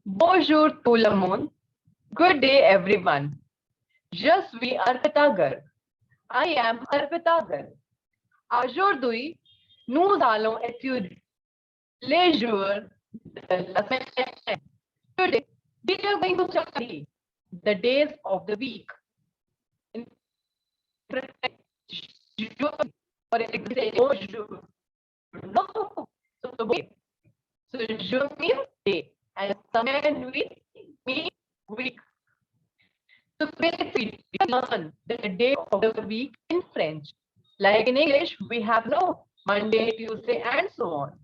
Bonjour tout le monde. Good day, everyone. Je suis Arpita. I am Arpita. Aujourd'hui, nous allons étudier les jours de la semaine. Today, we are going to study the days of the week. In Jeudi, or bonjour. No. So, wait. So, jour means day, and semaine means week. So basically, we learn the day of the week in French. Like in English, we have no Monday, Tuesday, and so on.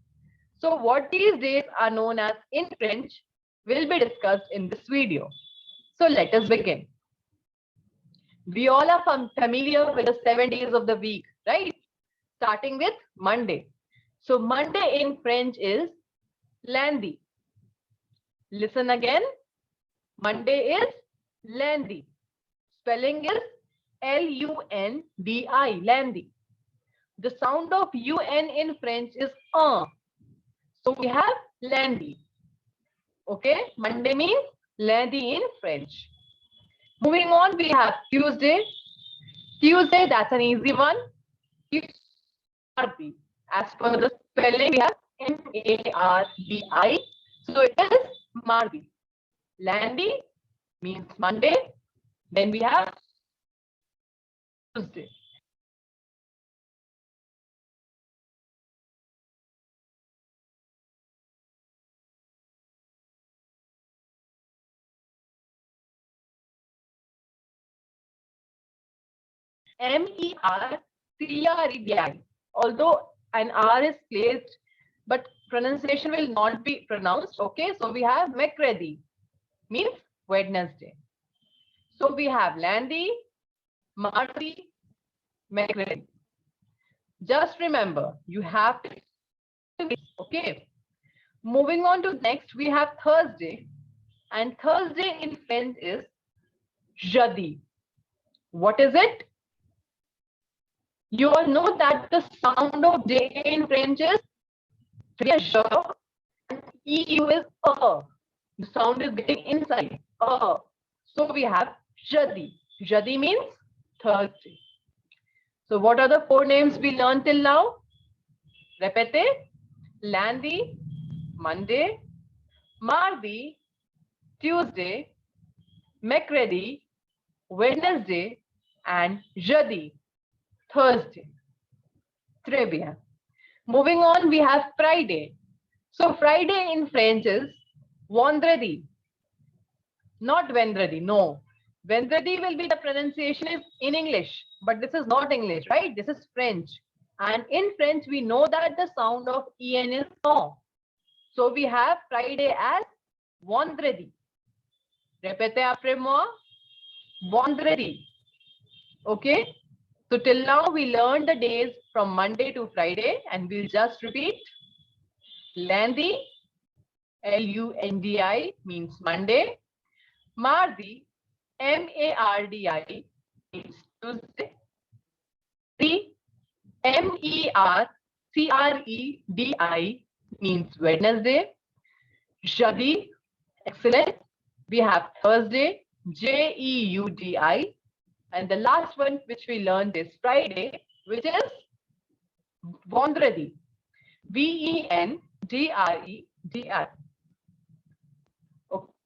So what these days are known as in French will be discussed in this video. So let us begin. We all are familiar with the 7 days of the week, right? Starting with Monday. So Monday in French is lundi. Listen again. Monday is lundi. Spelling is Lundi, lundi. The sound of UN in French is So we have lundi. Okay, Monday means lundi in French. Moving on, we have Tuesday. Tuesday, that's an easy one. Mardi. As per the spelling, we have Mardi. So it is Mardi. Lundi means Monday. Then we have Tuesday. Mercredi. Although an R is placed, but pronunciation will not be pronounced. Okay, so we have Mercredi, means Wednesday. So we have Lundi, Mardi, Mercredi. Just remember, you have to. Okay. Moving on to next, we have Thursday, and Thursday in French is Jeudi. What is it? You all know that the sound of day in French is je, and EU is The sound is getting inside. So we have Jeudi. Jeudi means Thursday. So what are the 4 names we learned till now? Repete. Lundi, Monday, Mardi, Tuesday, Mercredi, Wednesday, and Jeudi, Thursday. Très bien. Moving on, we have Friday. So Friday in French is Vendredi. Not Vendredi, no. Vendredi will be the pronunciation in English, but this is not English, right? This is French. And in French, we know that the sound of en is no. So we have Friday as Vendredi. Répétez après moi. Vendredi. Okay. So till now we learned the days from Monday to Friday, and we'll just repeat. Lundi, Lundi means Monday. Mardi, Mardi means Tuesday. Mercredi means Wednesday. Jeudi, excellent. We have Thursday, Jeudi. And the last one which we learned is Friday, which is Vendredi. Vendredi. Okay.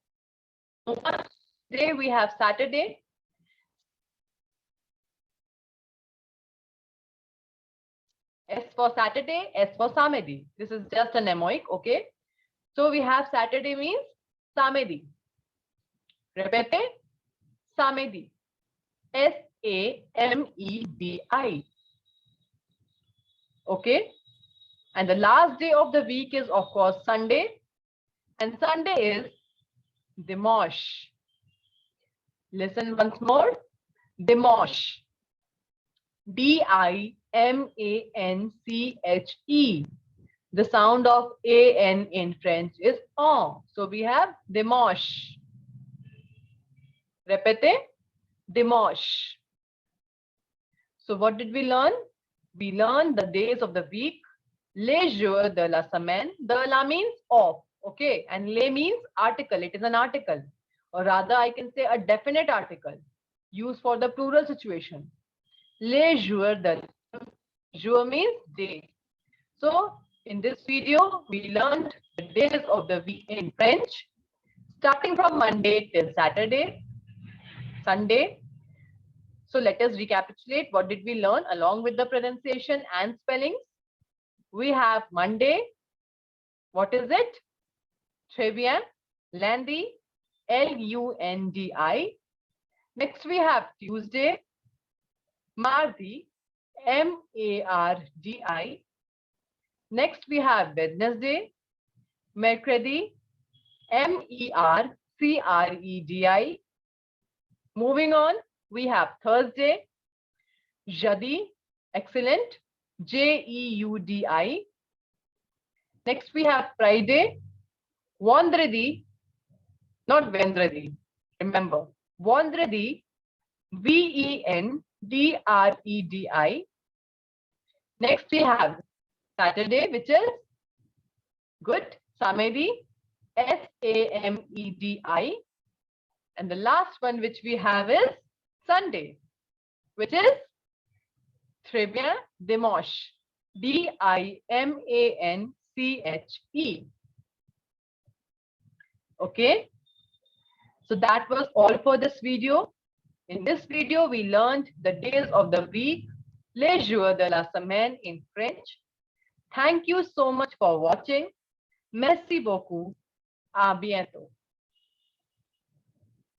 Today we have Saturday. S for Saturday, S for Samedi. This is just an emoic, okay? So we have Saturday means Samedi. Repete. Samedi. Samedi. Okay. And the last day of the week is, of course, Sunday. And Sunday is Dimanche. Listen once more. Dimanche. Dimanche. The sound of an in French is on. So we have Dimanche. Repete. Dimanche. So what did we learn? We learned the days of the week. Les jours de la semaine. De la means of. Okay, and les means article. It is an article, or rather, I can say a definite article used for the plural situation. Les jours de jour means day. So, in this video, we learned the days of the week in French, starting from Monday till Saturday, Sunday. So, let us recapitulate what did we learn along with the pronunciation and spellings. We have Monday. What is it? Très bien. Lundi. Lundi. Next, we have Tuesday. Mardi. Mardi. Next, we have Wednesday. Mercredi. Mercredi. Moving on, we have Thursday. Jeudi. Excellent. Jeudi. Next, we have Friday. Vendredi. Not Vendredi. Remember, Vendredi. Vendredi. Next, we have Saturday, which is good. Samedi. Samedi. And the last one which we have is Sunday, which is très bien, Dimanche. Dimanche. Okay. So that was all for this video. In this video, we learned the days of the week, les jours de la semaine in French. Thank you so much for watching. Merci beaucoup. À bientôt.